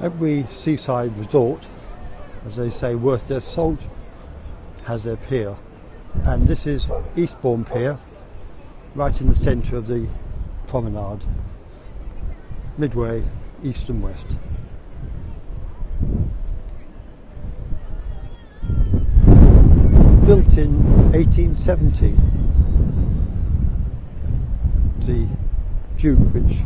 Every seaside resort, as they say, worth their salt, has their pier. And this is Eastbourne Pier, right in the centre of the promenade, midway east and west. Built in 1870. The Duke, which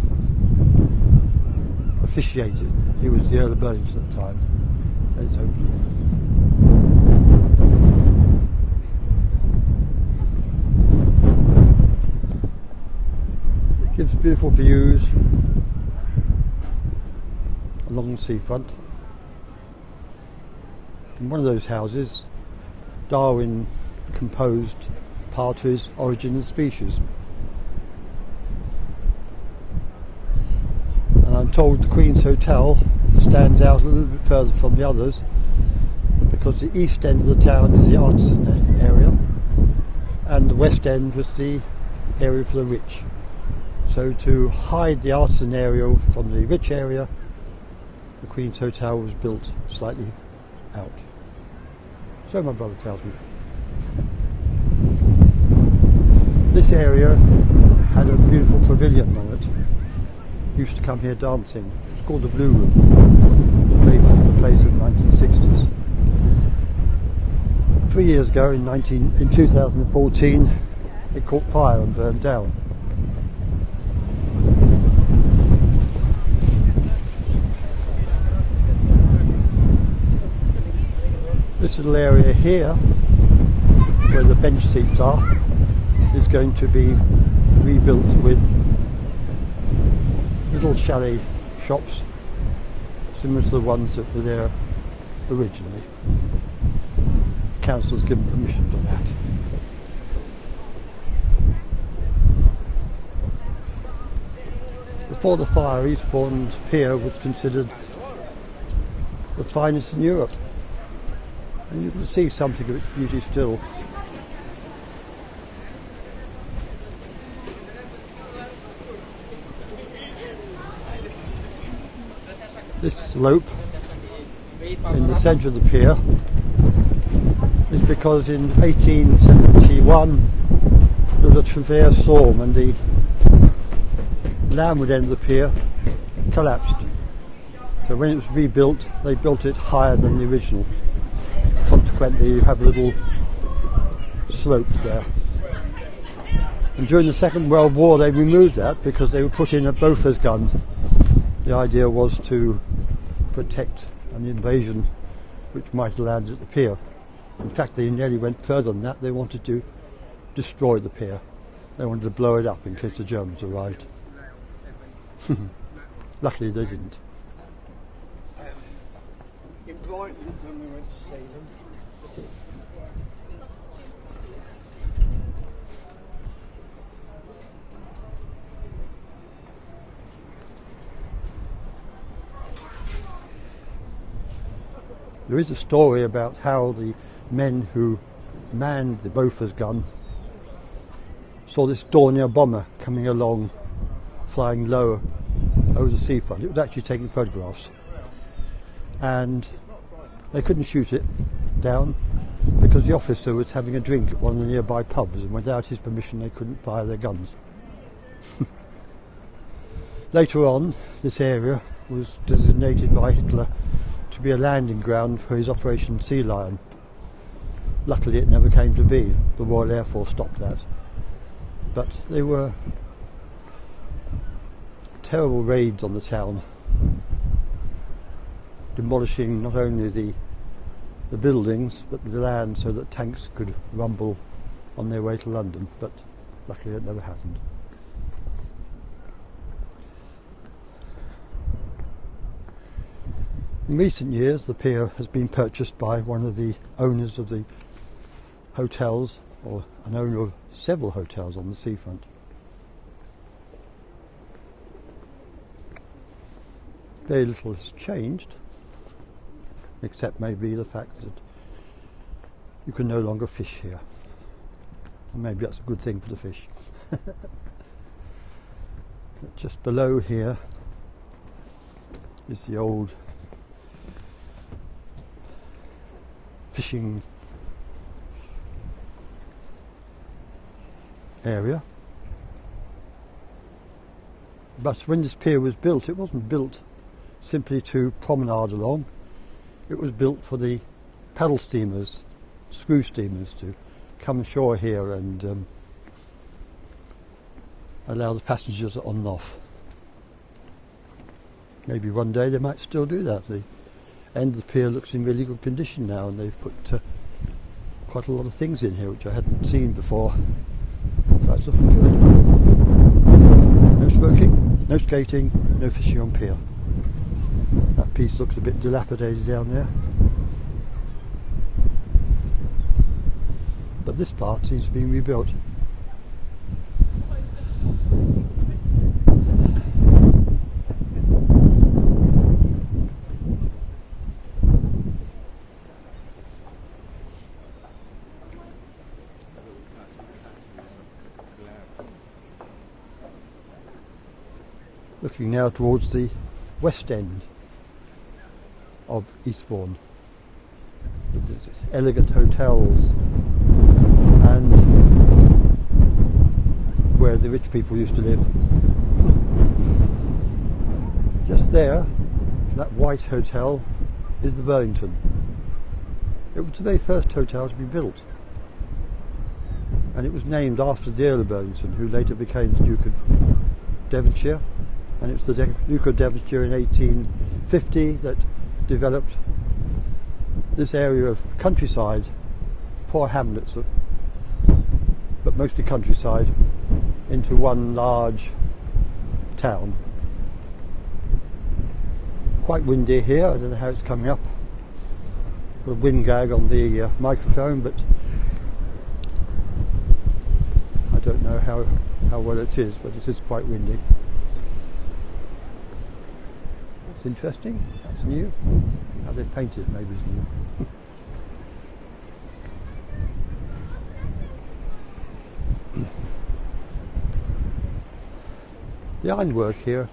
officiated, he was the Earl of Burlington at the time, at its opening. It gives beautiful views along the seafront. In one of those houses, Darwin composed part of his Origin of Species. And I'm told the Queen's Hotel stands out a little bit further from the others because the east end of the town is the artisan area and the west end was the area for the rich. So to hide the artisan area from the rich area, the Queen's Hotel was built slightly out. So my brother tells me. This area had a beautiful pavilion on it. Used to come here dancing. It's called the Blue Room. The place of the 1960s. 3 years ago, in 2014, it caught fire and burned down. This little area here, where the bench seats are, is going to be rebuilt with little chalet shops similar to the ones that were there originally. The council's given permission for that. Before the fire, Eastbourne Pier was considered the finest in Europe, and you can see something of its beauty still. This slope in the centre of the pier is because in 1871 there was a severe storm and the landward end of the pier collapsed. So when it was rebuilt, they built it higher than the original. Consequently, you have a little slope there. And during the Second World War they removed that because they were put in a Bofors gun. The idea was to protect an invasion which might have landed at the pier. In fact, they nearly went further than that. They wanted to destroy the pier. They wanted to blow it up in case the Germans arrived. Luckily they didn't. In Brighton, when we went to see them, there is a story about how the men who manned the Bofors gun saw this Dornier bomber coming along, flying low over the seafront. It was actually taking photographs, and they couldn't shoot it down because the officer was having a drink at one of the nearby pubs, and without his permission they couldn't fire their guns. Later on, this area was designated by Hitler to be a landing ground for his Operation Sea Lion. Luckily it never came to be. The Royal Air Force stopped that. But they were terrible raids on the town, demolishing not only the buildings but the land so that tanks could rumble on their way to London, but luckily it never happened. In recent years, the pier has been purchased by one of the owners of the hotels, or an owner of several hotels on the seafront. Very little has changed, except maybe the fact that you can no longer fish here. And maybe that's a good thing for the fish. But just below here is the old fishing area. But when this pier was built, it wasn't built simply to promenade along. It was built for the paddle steamers, screw steamers, to come ashore here and allow the passengers on and off. Maybe one day they might still do that. The end of the pier looks in really good condition now, and they've put quite a lot of things in here which I hadn't seen before. So it's looking good. No smoking, no skating, no fishing on pier. That piece looks a bit dilapidated down there. But this part seems to be rebuilt. Looking now towards the west end of Eastbourne. There's elegant hotels and where the rich people used to live. Just there, that white hotel is the Burlington. It was the very first hotel to be built, and it was named after the Earl of Burlington, who later became the Duke of Devonshire. And it's the Duke of Devonshire in 1850 that developed this area of countryside, poor hamlets, but mostly countryside, into one large town. Quite windy here. I don't know how it's coming up. Got a wind gag on the microphone, but I don't know how well it is, but it is quite windy. It's interesting. That's new. How they painted it maybe is new. The ironwork here,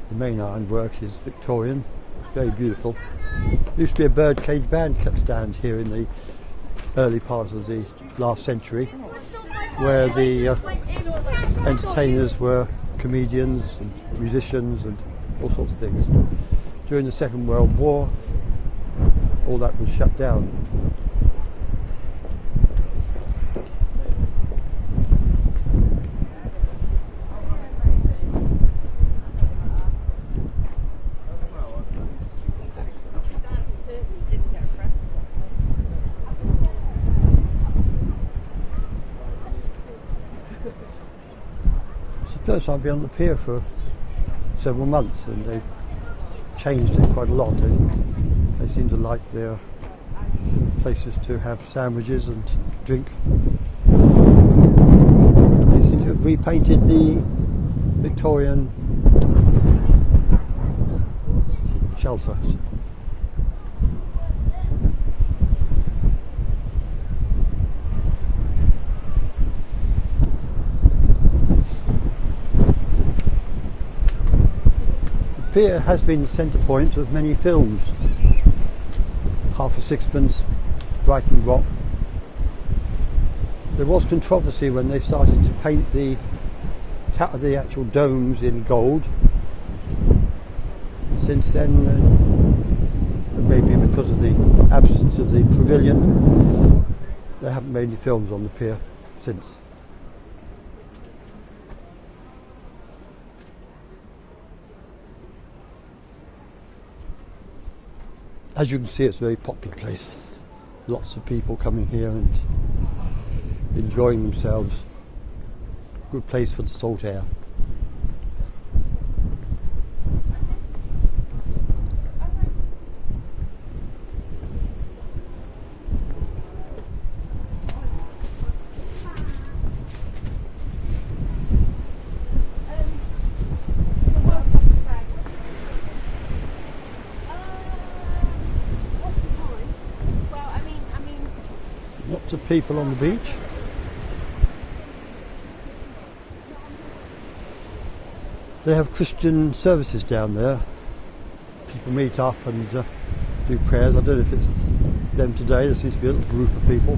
the main ironwork, is Victorian. It's very beautiful. There used to be a birdcage band kept stand here in the early part of the last century, where the entertainers were comedians and musicians and all sorts of things. During the Second World War, all that was shut down. First I've been on the pier for several months, and they've changed it quite a lot. They seem to like their places to have sandwiches and drink. They seem to have repainted the Victorian shelter. The pier has been the centre point of many films. Half a Sixpence, Brighton Rock. There was controversy when they started to paint the actual domes in gold. Since then, maybe because of the absence of the pavilion, they haven't made any films on the pier since. As you can see, it's a very popular place. Lots of people coming here and enjoying themselves. Good place for the salt air. Lots of people on the beach. They have Christian services down there. People meet up and do do prayers. I don't know if it's them today. There seems to be a little group of people.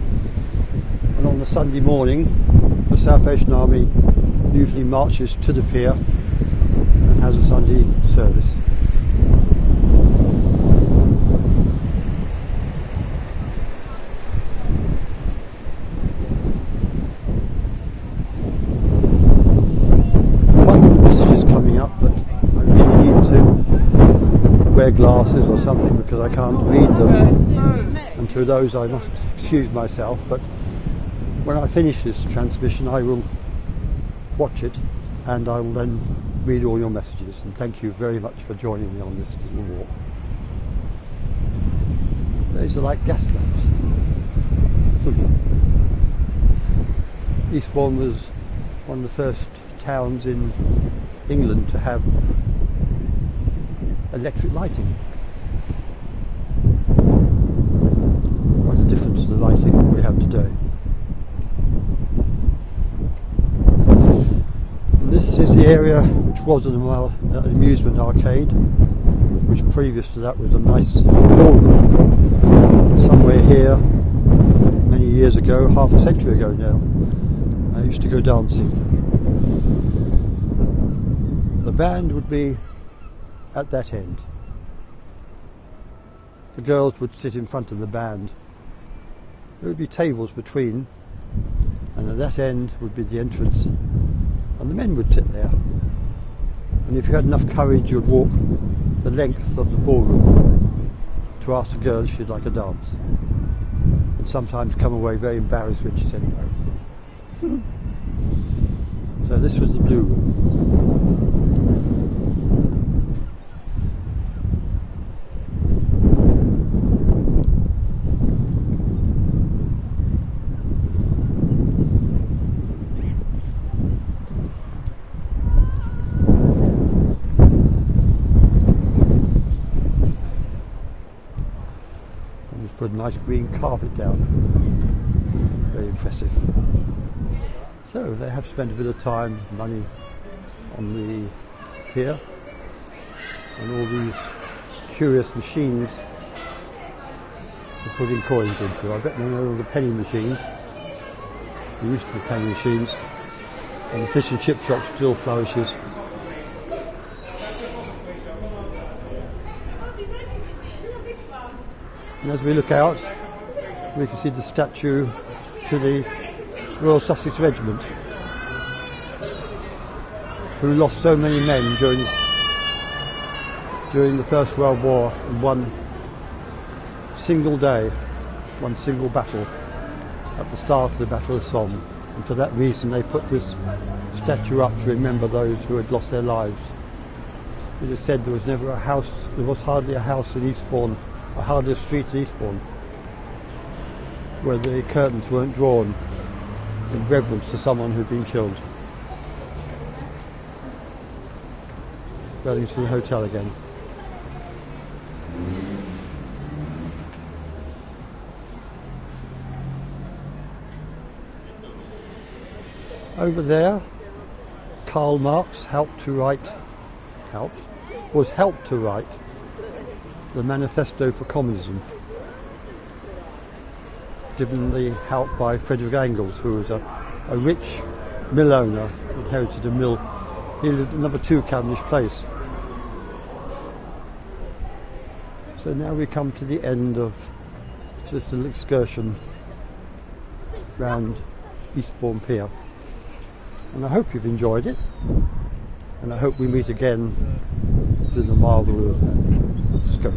And on the Sunday morning, the Salvation Army usually marches to the pier and has a Sunday service. Messages coming up, but I really need to wear glasses or something because I can't read them, and to those I must excuse myself. But when I finish this transmission I will watch it and I will then read all your messages, and thank you very much for joining me on this little walk. These are like gas lamps. Eastbourne was one of the first towns in England to have electric lighting. Quite a difference to the lighting we have today. And this is the area which was an amusement arcade, which previous to that was a nice ballroom. Somewhere here, many years ago, half a century ago now, I used to go dancing. The band would be at that end. The girls would sit in front of the band. There would be tables between, and at that end would be the entrance, and the men would sit there. And if you had enough courage, you'd walk the length of the ballroom to ask the girl if she'd like a dance, and sometimes come away very embarrassed when she said no. So this was the blue room. Put a nice green carpet down. Very impressive. So they have spent a bit of time, money on the pier, and all these curious machines to put in coins into. I bet they know all the penny machines. There used to be penny machines, and the fish and chip shop still flourishes. And as we look out, we can see the statue to the Royal Sussex Regiment, who lost so many men during the First World War in one single day, one single battle, at the start of the Battle of Somme. And for that reason they put this statue up to remember those who had lost their lives. It is said there was never a house, there was hardly a house in Eastbourne, or hardly a street in Eastbourne, where the curtains weren't drawn in reverence to someone who'd been killed. Going to the hotel again. Over there, Karl Marx was helped to write the Manifesto for Communism, given the help by Frederick Engels, who was a rich mill owner, inherited a mill. He lived at number 2 Cavendish Place. So now we come to the end of this little excursion round Eastbourne Pier, and I hope you've enjoyed it, and I hope we meet again through the marvel of scope.